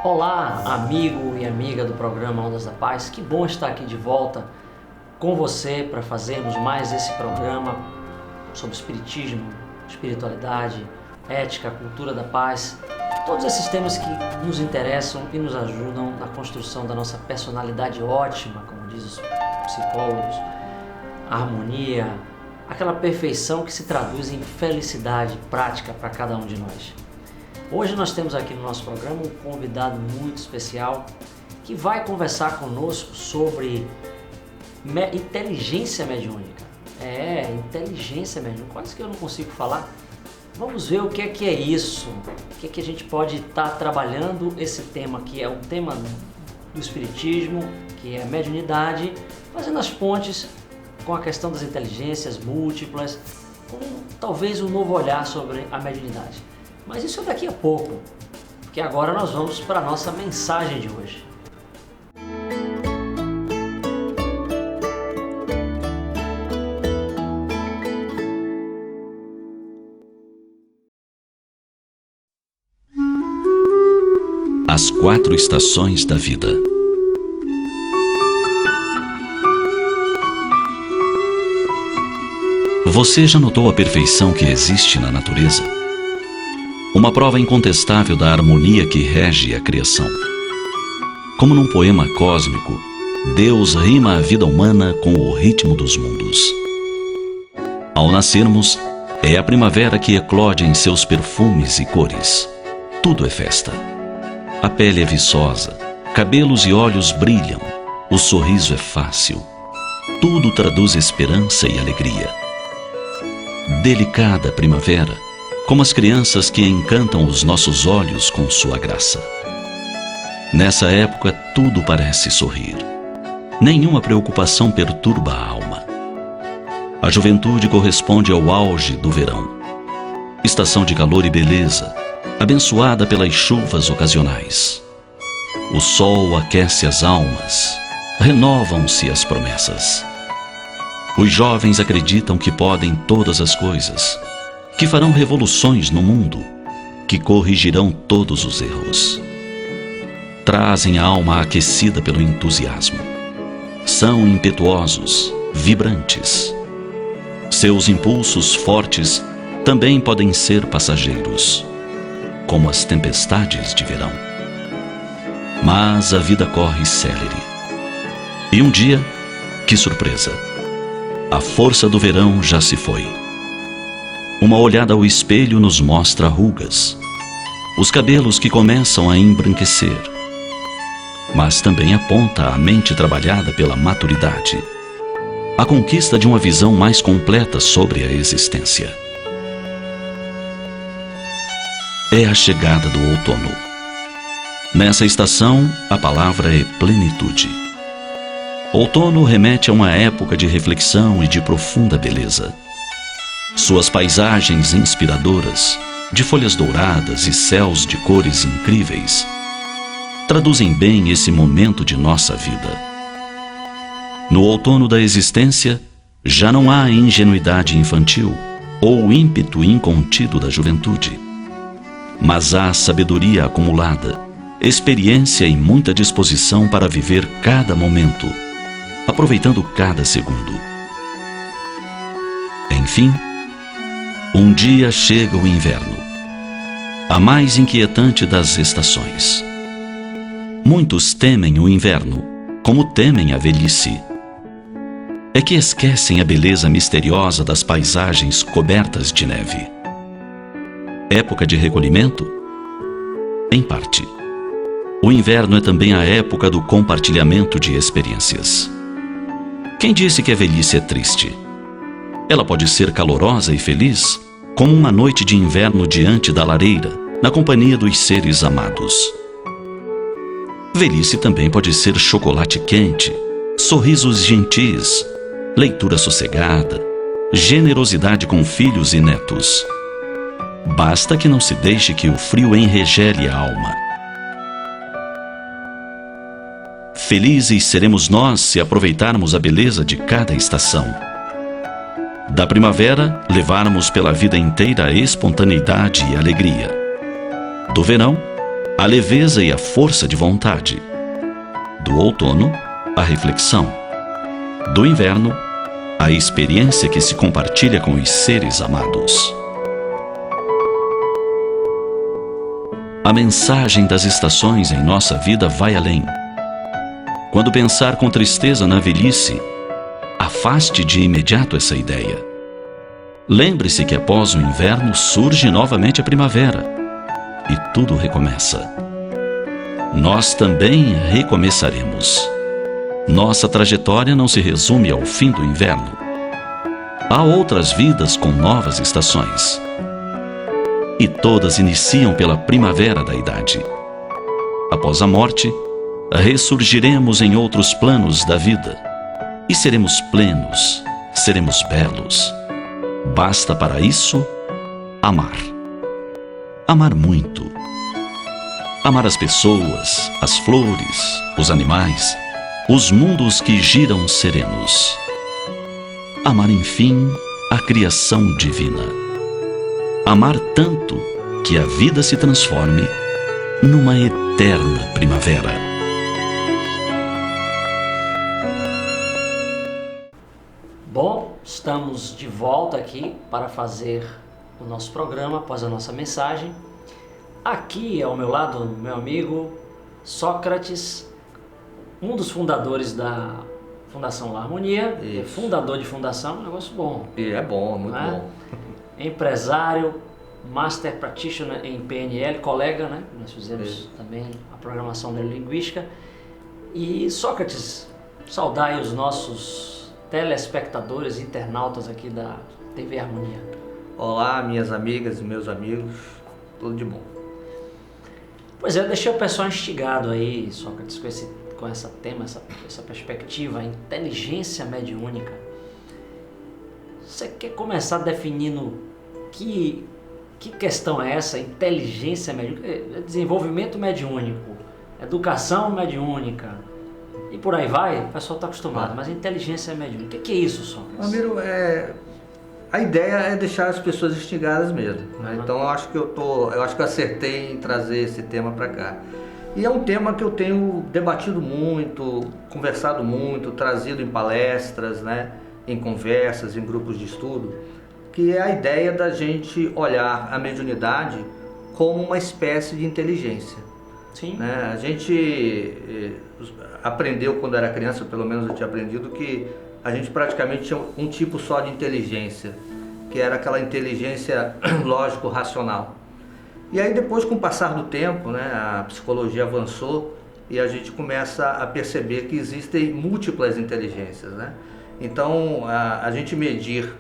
Olá, amigo e amiga do programa Ondas da Paz. Que bom estar aqui de volta com você para fazermos mais esse programa sobre espiritismo, espiritualidade, ética, cultura da paz. Todos esses temas que nos interessam e nos ajudam na construção da nossa personalidade ótima, como dizem os psicólogos, a harmonia, aquela perfeição que se traduz em felicidade prática para cada um de nós. Hoje nós temos aqui no nosso programa um convidado muito especial que vai conversar conosco sobre inteligência mediúnica. Inteligência mediúnica. Quase que eu não consigo falar. Vamos ver o que é isso, o que a gente pode estar trabalhando esse tema, que é um tema do espiritismo, que é a mediunidade, fazendo as pontes com a questão das inteligências múltiplas, com talvez um novo olhar sobre a mediunidade. Mas isso é daqui a pouco, porque agora nós vamos para a nossa mensagem de hoje. As 4 estações da vida. Você já notou a perfeição que existe na natureza? Uma prova incontestável da harmonia que rege a criação. Como num poema cósmico, Deus rima a vida humana com o ritmo dos mundos. Ao nascermos, é a primavera que eclode em seus perfumes e cores. Tudo é festa. A pele é viçosa, cabelos e olhos brilham, o sorriso é fácil. Tudo traduz esperança e alegria. Delicada primavera, como as crianças que encantam os nossos olhos com sua graça. Nessa época tudo parece sorrir. Nenhuma preocupação perturba a alma. A juventude corresponde ao auge do verão. Estação de calor e beleza, abençoada pelas chuvas ocasionais. O sol aquece as almas, renovam-se as promessas. Os jovens acreditam que podem todas as coisas, que farão revoluções no mundo, que corrigirão todos os erros. Trazem a alma aquecida pelo entusiasmo. São impetuosos, vibrantes. Seus impulsos fortes também podem ser passageiros, como as tempestades de verão. Mas a vida corre célere. E um dia, que surpresa! A força do verão já se foi. Uma olhada ao espelho nos mostra rugas, os cabelos que começam a embranquecer, mas também aponta a mente trabalhada pela maturidade, a conquista de uma visão mais completa sobre a existência. É a chegada do outono. Nessa estação, a palavra é plenitude. Outono remete a uma época de reflexão e de profunda beleza. Suas paisagens inspiradoras, de folhas douradas e céus de cores incríveis, traduzem bem esse momento de nossa vida. No outono da existência, já não há ingenuidade infantil ou ímpeto incontido da juventude, mas há sabedoria acumulada, experiência e muita disposição para viver cada momento, aproveitando cada segundo. Enfim, um dia chega o inverno, a mais inquietante das estações. Muitos temem o inverno, como temem a velhice. É que esquecem a beleza misteriosa das paisagens cobertas de neve. Época de recolhimento? Em parte. O inverno é também a época do compartilhamento de experiências. Quem disse que a velhice é triste? Ela pode ser calorosa e feliz, como uma noite de inverno diante da lareira, na companhia dos seres amados. Velhice também pode ser chocolate quente, sorrisos gentis, leitura sossegada, generosidade com filhos e netos. Basta que não se deixe que o frio enregele a alma. Felizes seremos nós se aproveitarmos a beleza de cada estação. Da primavera, levarmos pela vida inteira a espontaneidade e alegria. Do verão, a leveza e a força de vontade. Do outono, a reflexão. Do inverno, a experiência que se compartilha com os seres amados. A mensagem das estações em nossa vida vai além. Quando pensar com tristeza na velhice, afaste de imediato essa ideia. Lembre-se que após o inverno surge novamente a primavera e tudo recomeça. Nós também recomeçaremos. Nossa trajetória não se resume ao fim do inverno. Há outras vidas com novas estações. E todas iniciam pela primavera da idade. Após a morte, ressurgiremos em outros planos da vida. E seremos plenos, seremos belos. Basta para isso amar. Amar muito. Amar as pessoas, as flores, os animais, os mundos que giram serenos. Amar, enfim, a criação divina. Amar tanto que a vida se transforme numa eterna primavera. Bom, estamos de volta aqui para fazer o nosso programa após a nossa mensagem. Aqui ao meu lado, meu amigo Sócrates, um dos fundadores da Fundação La Harmonia, fundador de fundação, um negócio bom. E é bom, muito bom. Empresário, Master Practitioner em PNL, colega, né? Nós fizemos também a programação neurolinguística. E Sócrates, saudar aí os nossos telespectadores, internautas aqui da TV Harmonia. Olá, minhas amigas e meus amigos, tudo de bom. Pois é, eu deixei o pessoal instigado aí, Sócrates, com esse tema, essa perspectiva, a inteligência mediúnica. Você quer começar definindo que questão é essa? Inteligência mediúnica, desenvolvimento mediúnico, educação mediúnica e por aí vai. O pessoal está acostumado, mas inteligência mediúnica, o que é isso, Sócrates? Amigo, a ideia é deixar as pessoas instigadas mesmo, né? Então eu acho que eu acertei em trazer esse tema para cá. E é um tema que eu tenho debatido muito, conversado muito, trazido em palestras, né, em conversas, em grupos de estudo, que é a ideia da gente olhar a mediunidade como uma espécie de inteligência. Sim. Né? A gente aprendeu quando era criança, pelo menos eu tinha aprendido, que a gente praticamente tinha um tipo só de inteligência, que era aquela inteligência lógico-racional. E aí depois, com o passar do tempo, né, a psicologia avançou e a gente começa a perceber que existem múltiplas inteligências, né? Então, a gente medir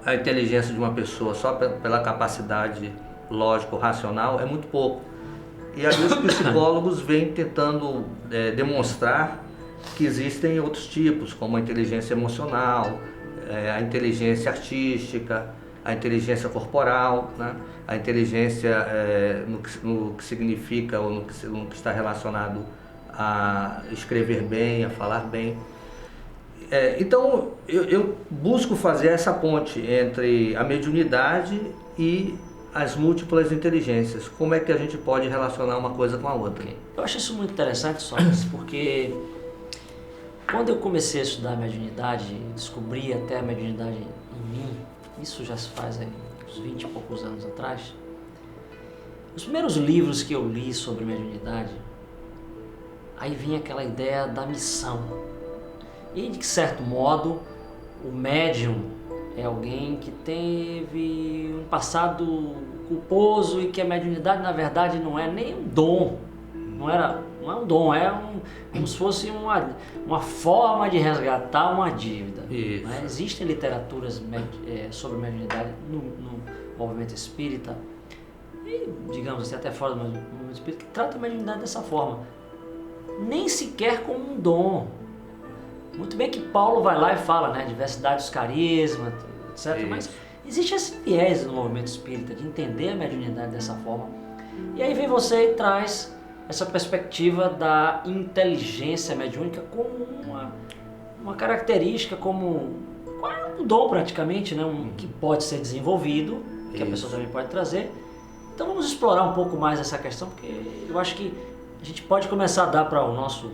a inteligência de uma pessoa só pela capacidade lógico-racional é muito pouco. E aí os psicólogos vêm tentando demonstrar que existem outros tipos, como a inteligência emocional, a inteligência artística, a inteligência corporal, né? A inteligência no que significa ou no que está relacionado a escrever bem, a falar bem. Então eu busco fazer essa ponte entre a mediunidade e as múltiplas inteligências. Como é que a gente pode relacionar uma coisa com a outra? Eu acho isso muito interessante, Sócrates, porque quando eu comecei a estudar a mediunidade, descobri até a mediunidade em mim, isso já se faz aí uns 20 e poucos anos atrás. Os primeiros livros que eu li sobre mediunidade, aí vinha aquela ideia da missão. E de certo modo, o médium é alguém que teve um passado culposo e que a mediunidade na verdade não é nem um dom, não é um dom, como se fosse uma forma de resgatar uma dívida. Né? Existem literaturas sobre mediunidade no movimento espírita e, digamos assim, até fora do movimento espírita, que tratam a mediunidade dessa forma, nem sequer como um dom. Muito bem que Paulo vai lá e fala, né, diversidade dos carismas, etc. Mas existe esse viés no movimento espírita de entender a mediunidade dessa forma. E aí vem você e traz essa perspectiva da inteligência mediúnica como uma característica, como um dom praticamente, né, que pode ser desenvolvido, que a pessoa também pode trazer, Então vamos explorar um pouco mais essa questão, porque eu acho que a gente pode começar a dar para o nosso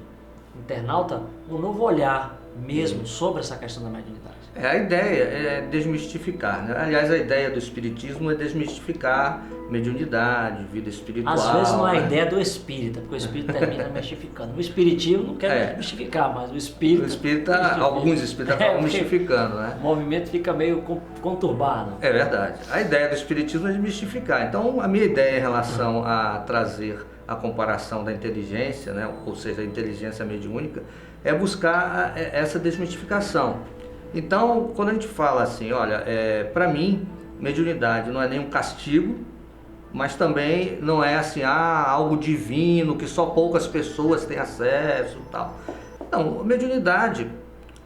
internauta um novo olhar mesmo sobre essa questão da mediunidade. A ideia é desmistificar, né? Aliás, a ideia do espiritismo é desmistificar mediunidade, vida espiritual. Às vezes não é a né? ideia do espírita, porque o espírita termina mistificando. O espiritismo não quer mistificar, mas o espírita... O espírita, alguns espíritas acabam mistificando, né? O movimento fica meio conturbado. É verdade. A ideia do espiritismo é desmistificar. Então, a minha ideia em relação a trazer a comparação da inteligência, né? Ou seja, a inteligência mediúnica, é buscar essa desmistificação. Então, quando a gente fala assim, olha, para mim, mediunidade não é nenhum castigo, mas também não é assim, algo divino que só poucas pessoas têm acesso e tal. Não, mediunidade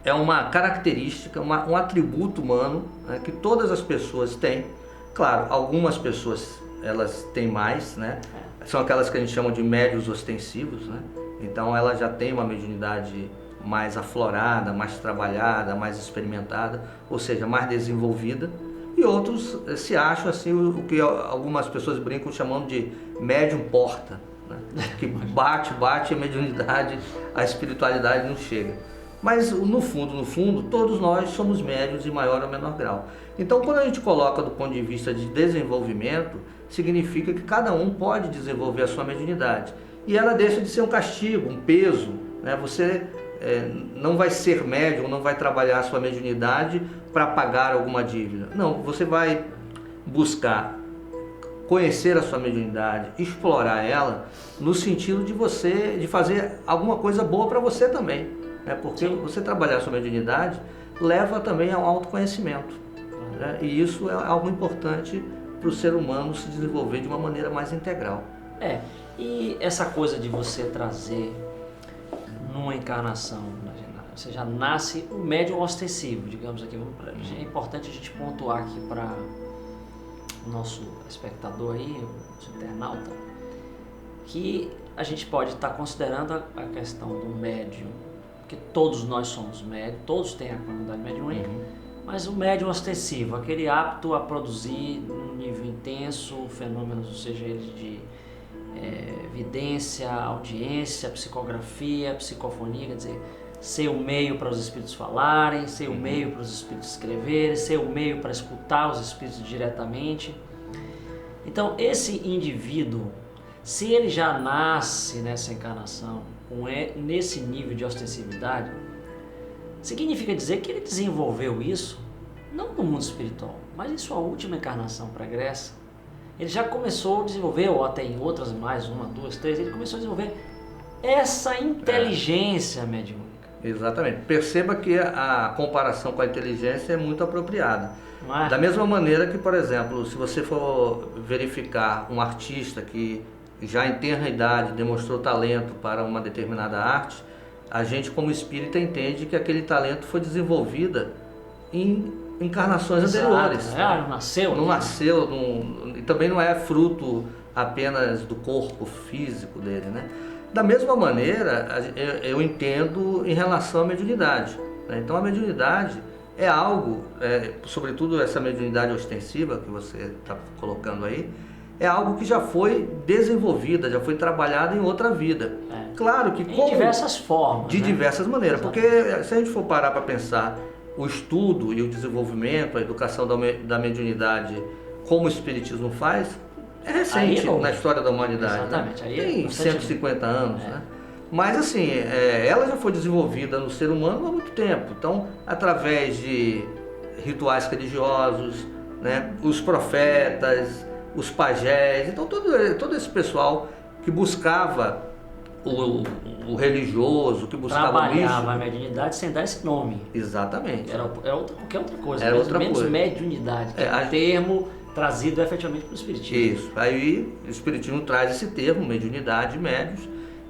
é uma característica, um atributo humano, né, que todas as pessoas têm. Claro, algumas pessoas elas têm mais, né? São aquelas que a gente chama de médiuns ostensivos, né? Então ela já tem uma mediunidade mais aflorada, mais trabalhada, mais experimentada, ou seja, mais desenvolvida, e outros se acham assim, o que algumas pessoas brincam chamando de médium porta, né? Que bate a mediunidade, a espiritualidade não chega. Mas no fundo, todos nós somos médiuns em maior ou menor grau. Então, quando a gente coloca do ponto de vista de desenvolvimento, significa que cada um pode desenvolver a sua mediunidade. E ela deixa de ser um castigo, um peso, né? Você não vai ser médium, não vai trabalhar a sua mediunidade para pagar alguma dívida. Não, você vai buscar conhecer a sua mediunidade, explorar ela no sentido de fazer alguma coisa boa para você também, né? Porque você trabalhar a sua mediunidade leva também ao autoconhecimento, né? E isso é algo importante para o ser humano se desenvolver de uma maneira mais integral. E essa coisa de você trazer numa encarnação, você já nasce um médium ostensivo, digamos aqui. É importante a gente pontuar aqui para o nosso espectador aí, o nosso internauta, que a gente pode estar considerando a questão do médium, porque todos nós somos médium, todos têm a qualidade mediúnica, mas o médium ostensivo, aquele apto a produzir num nível intenso fenômenos, seja ele de evidência, audiência, psicografia, psicofonia, quer dizer, ser o meio para os espíritos falarem, ser o meio para os espíritos escreverem, ser o meio para escutar os espíritos diretamente. Então, esse indivíduo, se ele já nasce nessa encarnação nesse nível de ostensividade, significa dizer que ele desenvolveu isso não no mundo espiritual, mas em sua última encarnação pregressa. Ele já começou a desenvolver, ou até em outras mais, 1, 2, 3, ele começou a desenvolver essa inteligência mediúnica. Exatamente. Perceba que a comparação com a inteligência é muito apropriada. Não é? Da mesma maneira que, por exemplo, se você for verificar um artista que já em tenra idade demonstrou talento para uma determinada arte, a gente como espírita entende que aquele talento foi desenvolvido em encarnações anteriores. Não nasceu. Não nasceu, e também não é fruto apenas do corpo físico dele, né? Da mesma maneira, eu entendo em relação à mediunidade, né? Então a mediunidade é algo, sobretudo essa mediunidade ostensiva que você está colocando aí, é algo que já foi desenvolvida, já foi trabalhada em outra vida. Claro que de diversas formas. De diversas maneiras, porque se a gente for parar para pensar o estudo e o desenvolvimento, a educação da mediunidade, como o Espiritismo faz, é recente na história da humanidade. Exatamente. Né? Tem 150 anos. Né? Mas assim, ela já foi desenvolvida no ser humano há muito tempo. Então, através de rituais religiosos, né? Os profetas, os pajés, então todo esse pessoal que buscava o religioso, que buscava o místico. Trabalhava a mediunidade sem dar esse nome. Exatamente. Era qualquer outra coisa. Era outra menos coisa. Mediunidade, que é um termo trazido efetivamente para o Espiritismo. Isso. Aí o Espiritismo traz esse termo, mediunidade, médiuns,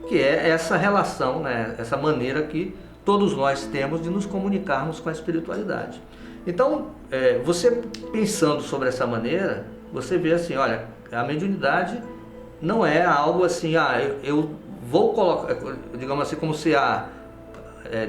que é essa relação, né? Essa maneira que todos nós temos de nos comunicarmos com a espiritualidade. Então, você pensando sobre essa maneira, você vê assim, olha, a mediunidade não é algo assim, eu vou colocar, digamos assim, como se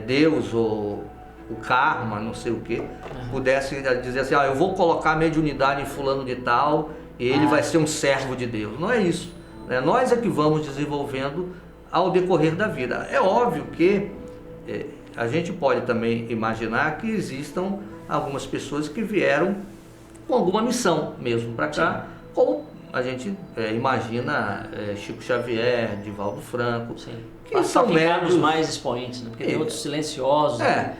Deus ou o karma, não sei o que, pudesse dizer assim, eu vou colocar a mediunidade em fulano de tal ele vai ser um servo de Deus. Não é isso, né? Nós é que vamos desenvolvendo ao decorrer da vida. É óbvio que a gente pode também imaginar que existam algumas pessoas que vieram com alguma missão mesmo para cá, como a gente imagina Chico Xavier, Divaldo Franco, que são médios mais expoentes, né? Porque tem outros silenciosos, né?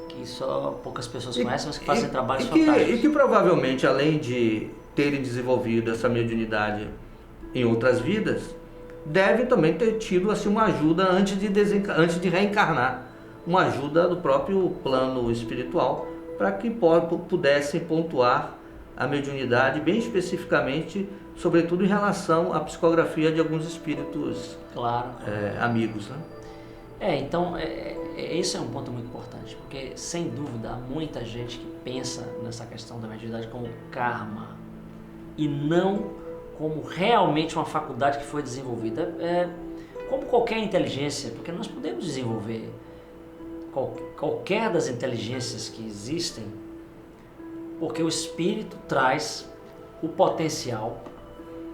Que só poucas pessoas conhecem, mas que fazem trabalhos fantásticos. E que provavelmente, além de terem desenvolvido essa mediunidade em outras vidas, devem também ter tido assim, uma ajuda antes de reencarnar, uma ajuda do próprio plano espiritual, para que pudessem pontuar a mediunidade bem especificamente, sobretudo em relação à psicografia de alguns espíritos amigos, né? Então, esse é um ponto muito importante, porque, sem dúvida, há muita gente que pensa nessa questão da mediunidade como karma e não como realmente uma faculdade que foi desenvolvida. Como qualquer inteligência, porque nós podemos desenvolver qualquer das inteligências que existem, porque o espírito traz o potencial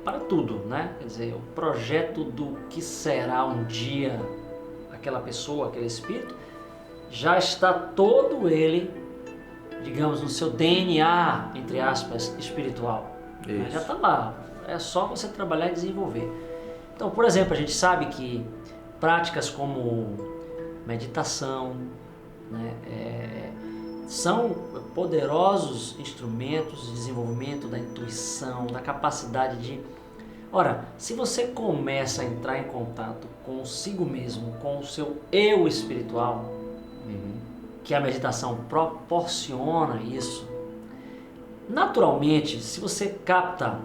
para tudo, né? Quer dizer, o projeto do que será um dia aquela pessoa, aquele espírito, já está todo ele, digamos, no seu DNA, entre aspas, espiritual. Já está lá, é só você trabalhar e desenvolver. Então, por exemplo, a gente sabe que práticas como meditação, né, são poderosos instrumentos de desenvolvimento da intuição, da capacidade de... Ora, se você começa a entrar em contato consigo mesmo, com o seu eu espiritual, que a meditação proporciona isso, naturalmente, se você capta,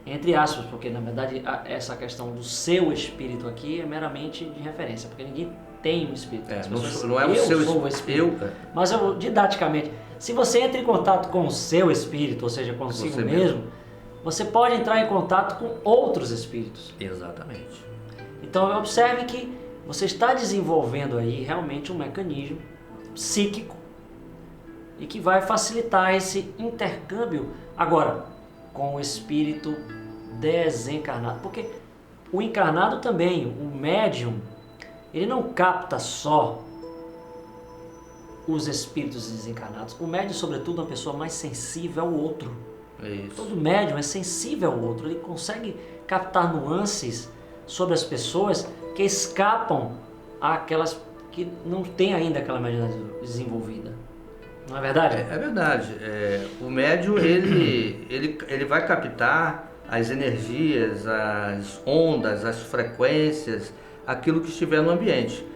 entre aspas, porque na verdade essa questão do seu espírito aqui é meramente de referência, porque ninguém tem um espírito. Não é o seu espírito. Mas didaticamente, se você entra em contato com o seu espírito, ou seja, consigo mesmo, você pode entrar em contato com outros espíritos. Exatamente. Então observe que você está desenvolvendo aí realmente um mecanismo psíquico e que vai facilitar esse intercâmbio agora com o espírito desencarnado. Porque o encarnado também, o médium, ele não capta só os espíritos desencarnados. O médium, sobretudo, é uma pessoa mais sensível ao outro. Todo médium é sensível ao outro. Ele consegue captar nuances sobre as pessoas que escapam àquelas que não têm ainda aquela mediunidade desenvolvida. Não é verdade? É verdade. O médium, ele vai captar as energias, as ondas, as frequências, aquilo que estiver no ambiente.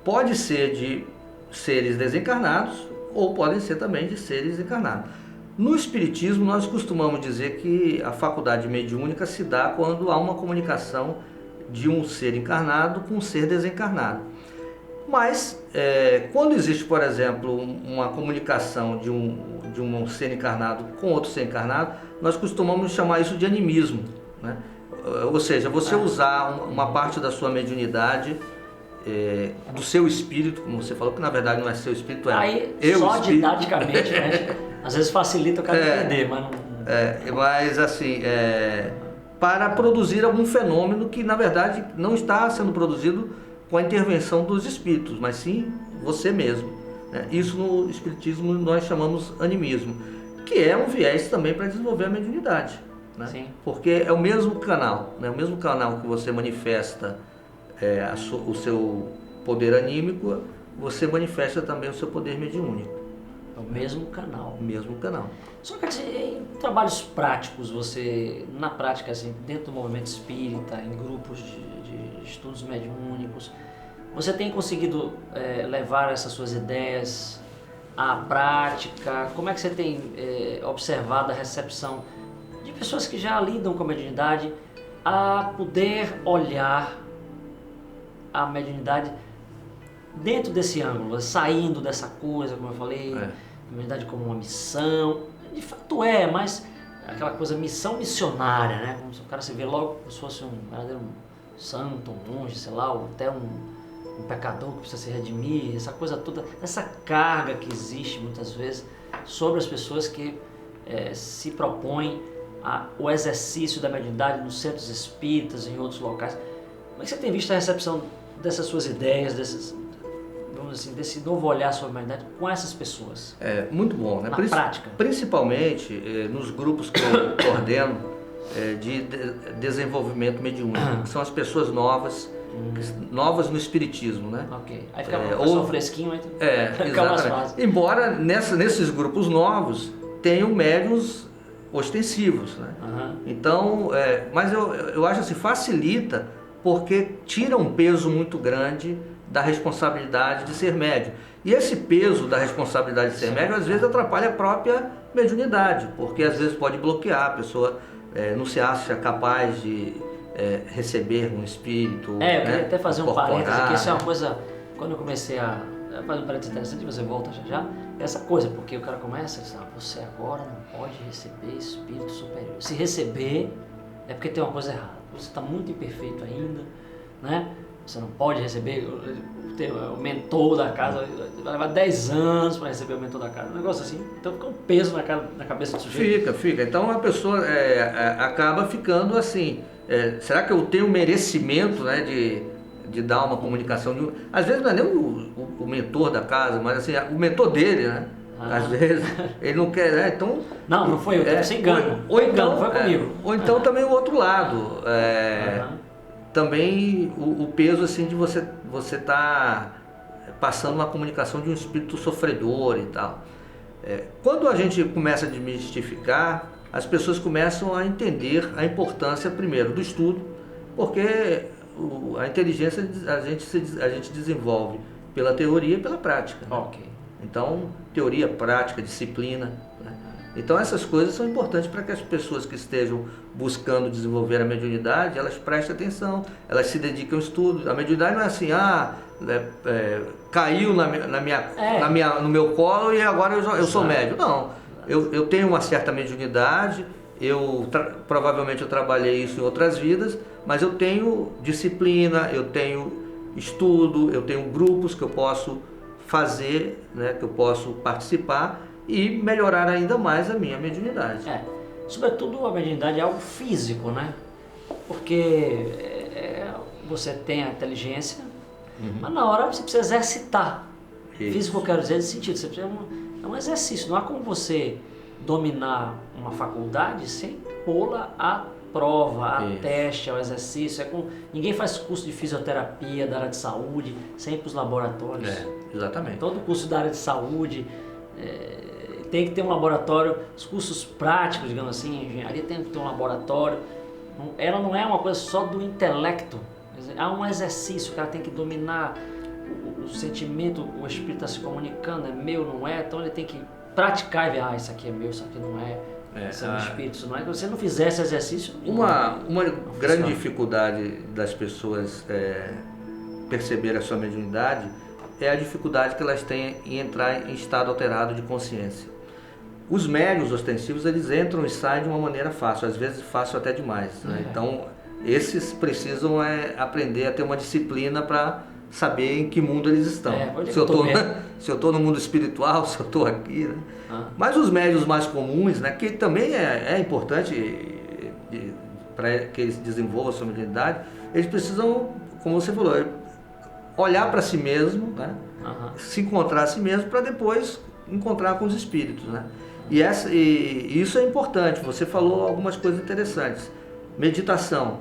Pode ser de seres desencarnados ou podem ser também de seres encarnados. No Espiritismo, nós costumamos dizer que a faculdade mediúnica se dá quando há uma comunicação de um ser encarnado com um ser desencarnado. Mas, quando existe, por exemplo, uma comunicação de um ser encarnado com outro ser encarnado, nós costumamos chamar isso de animismo, né? Ou seja, você usar uma parte da sua mediunidade, do seu espírito, como você falou, que na verdade não é seu espírito, só espírito. Didaticamente, né? Às vezes facilita o cara entender, mas não... mas assim, para produzir algum fenômeno que na verdade não está sendo produzido com a intervenção dos espíritos, mas sim você mesmo, né? Isso no Espiritismo nós chamamos animismo, que é um viés também para desenvolver a mediunidade, né? Sim. Porque é o mesmo canal, né? O mesmo canal que você manifesta o seu poder anímico, você manifesta também o seu poder mediúnico. É o mesmo canal. O mesmo canal. Só que em trabalhos práticos, você, na prática, assim, dentro do movimento espírita, em grupos de estudos mediúnicos, você tem conseguido levar essas suas ideias à prática? Como é que você tem observado a recepção de pessoas que já lidam com a mediunidade a poder olhar a mediunidade dentro desse ângulo, saindo dessa coisa, como eu falei, a mediunidade como uma missão? De fato mas aquela coisa missão missionária, né? Como se o cara se vê logo como se fosse um verdadeiro santo, um monge, sei lá, ou até um pecador que precisa se redimir, essa coisa toda, essa carga que existe muitas vezes sobre as pessoas que se propõem o exercício da mediunidade nos centros espíritas, em outros locais. Como é que você tem visto a recepção dessas suas ideias, vamos assim, desse novo olhar sobre a mediunidade com essas pessoas? É muito bom, né? Na prática. Principalmente nos grupos que eu coordeno de desenvolvimento mediúnico, que são as pessoas novas no espiritismo, né? Ok. Aí fica um pessoal fresquinho, aí fica mais fácil. Embora nesses grupos novos tenham médiuns ostensivos, né? Então, mas eu acho assim, facilita, porque tira um peso muito grande da responsabilidade de ser médium. E esse peso da responsabilidade de ser médium, às vezes atrapalha a própria mediunidade, porque às vezes pode bloquear, a pessoa não se acha capaz de receber um espírito. Eu queria até fazer um parênteses aqui, isso é uma coisa, quando eu comecei a fazer um parênteses interessante, você volta já, essa coisa, porque o cara começa a dizer, você agora não pode receber espírito superior. Se receber, é porque tem uma coisa errada, você está muito imperfeito ainda, né? Você não pode receber o mentor da casa, vai levar 10 anos para receber o mentor da casa, um negócio assim, então fica um peso na cabeça do sujeito. Fica. Então a pessoa acaba ficando assim, será que eu tenho merecimento, né, de dar uma comunicação? Às vezes não é nem o mentor da casa, mas assim, o mentor dele, né? Às vezes ele não quer, né? Então... Não foi eu, você engana. Ou então, foi comigo. Ou então também o outro lado. Também o peso assim de você tá passando uma comunicação de um espírito sofredor e tal. Quando a gente começa a desmistificar, as pessoas começam a entender a importância primeiro do estudo, porque a inteligência a gente desenvolve pela teoria e pela prática. Né? Ok. Então, teoria, prática, disciplina, né? Então essas coisas são importantes para que as pessoas que estejam buscando desenvolver a mediunidade, elas prestem atenção, elas se dediquem ao estudo. A mediunidade não é assim, caiu no meu colo e agora eu sou médium. Não, eu tenho uma certa mediunidade, provavelmente eu trabalhei isso em outras vidas, mas eu tenho disciplina, eu tenho estudo, eu tenho grupos que eu posso fazer, né, que eu posso participar e melhorar ainda mais a minha mediunidade. Sobretudo a mediunidade é algo físico, né? Porque você tem a inteligência, mas na hora você precisa exercitar. Isso. Físico eu quero dizer nesse sentido, você precisa é um exercício, não há como você dominar uma faculdade sem pô-la à prova, a teste, ao exercício. Ninguém faz curso de fisioterapia da área de saúde sem ir para os laboratórios. Exatamente. Todo curso da área de saúde tem que ter um laboratório, os cursos práticos, digamos assim, engenharia tem que ter um laboratório. Ela não é uma coisa só do intelecto, há um exercício, o cara tem que dominar o sentimento, o espírito está se comunicando, é meu, não é, então ele tem que praticar e ver, isso aqui é meu, isso aqui não é. Isso é um espírito, isso não é. Se você não fizer esse exercício... Uma grande dificuldade das pessoas perceber a sua mediunidade é a dificuldade que elas têm em entrar em estado alterado de consciência. Os médiuns ostensivos, eles entram e saem de uma maneira fácil, às vezes fácil até demais. Né? Então, esses precisam aprender a ter uma disciplina para saber em que mundo eles estão. Se eu estou no mundo espiritual, se eu estou aqui. Né? Mas os médiuns mais comuns, né, que também é importante para que eles desenvolvam a sua mediunidade, eles precisam, como você falou, olhar para si mesmo, né? Se encontrar a si mesmo para depois encontrar com os espíritos. Né? E isso é importante. Você falou algumas coisas interessantes. Meditação.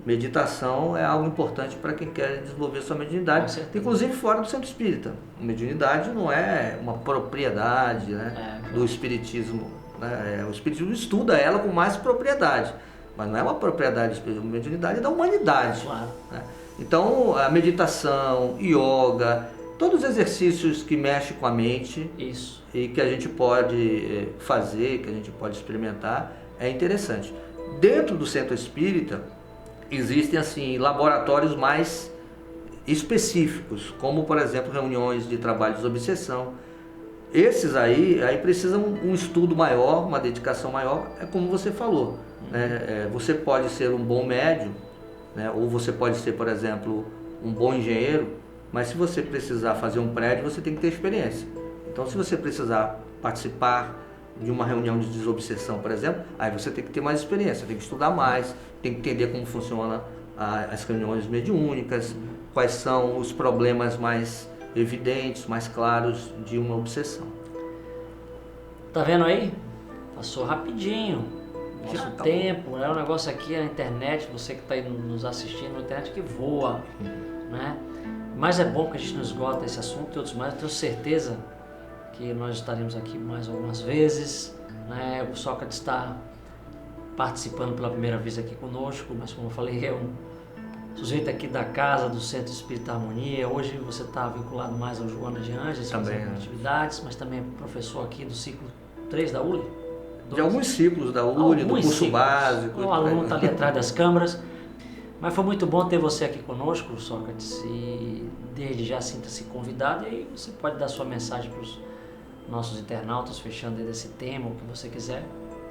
Meditação é algo importante para quem quer desenvolver sua mediunidade, inclusive fora do centro espírita. A mediunidade não é uma propriedade, né, do espiritismo. Né? O espiritismo estuda ela com mais propriedade, mas não é uma propriedade espírita. A mediunidade é da humanidade. Claro. Né? Então, a meditação, yoga, todos os exercícios que mexem com a mente e que a gente pode fazer, que a gente pode experimentar, é interessante. Dentro do centro espírita, existem assim laboratórios mais específicos, como por exemplo reuniões de trabalho de desobsessão. Esses aí precisam um estudo maior, uma dedicação maior, é como você falou. Né? Você pode ser um bom médium, né? Ou você pode ser, por exemplo, um bom engenheiro, mas se você precisar fazer um prédio, você tem que ter experiência. Então, se você precisar participar de uma reunião de desobsessão, por exemplo, aí você tem que ter mais experiência, tem que estudar mais, tem que entender como funciona as reuniões mediúnicas, quais são os problemas mais evidentes, mais claros de uma obsessão. Tá vendo aí? Passou rapidinho. Nosso tempo, é um negócio aqui na internet, você que está aí nos assistindo na internet que voa, né? Mas é bom que a gente não esgota esse assunto e outros mais. Eu tenho certeza que nós estaremos aqui mais algumas vezes, né? O Sócrates está participando pela primeira vez aqui conosco, mas como eu falei, é um sujeito aqui da casa, do Centro Espírita Harmonia. Hoje você está vinculado mais ao Joana de Ângeles, fazendo atividades, mas também é professor aqui do ciclo 3 da ULI. De alguns ciclos da ULI, do curso básico. O aluno está ali atrás das câmeras. Mas foi muito bom ter você aqui conosco, Sócrates, e desde já sinta-se convidado, e aí você pode dar sua mensagem para os nossos internautas, fechando aí desse tema, o que você quiser,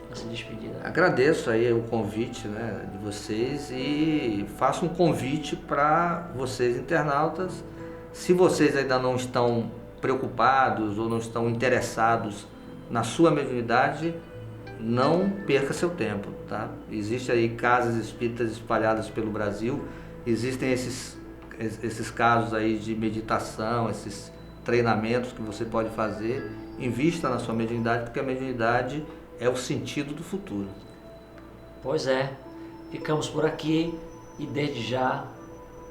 essa despedida. Agradeço aí o convite, né, de vocês, e faço um convite para vocês internautas, se vocês ainda não estão preocupados ou não estão interessados na sua mediunidade, não perca seu tempo, tá? Existem aí casas espíritas espalhadas pelo Brasil, existem esses casos aí de meditação, esses treinamentos que você pode fazer. Invista na sua mediunidade, porque a mediunidade é o sentido do futuro. Pois é, ficamos por aqui e desde já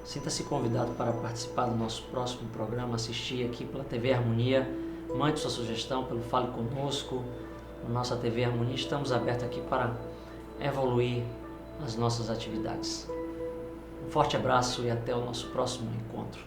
sinta-se convidado para participar do nosso próximo programa, assistir aqui pela TV Harmonia. Mande sua sugestão pelo Fale Conosco. Na nossa TV Harmonia estamos abertos aqui para evoluir as nossas atividades. Um forte abraço e até o nosso próximo encontro.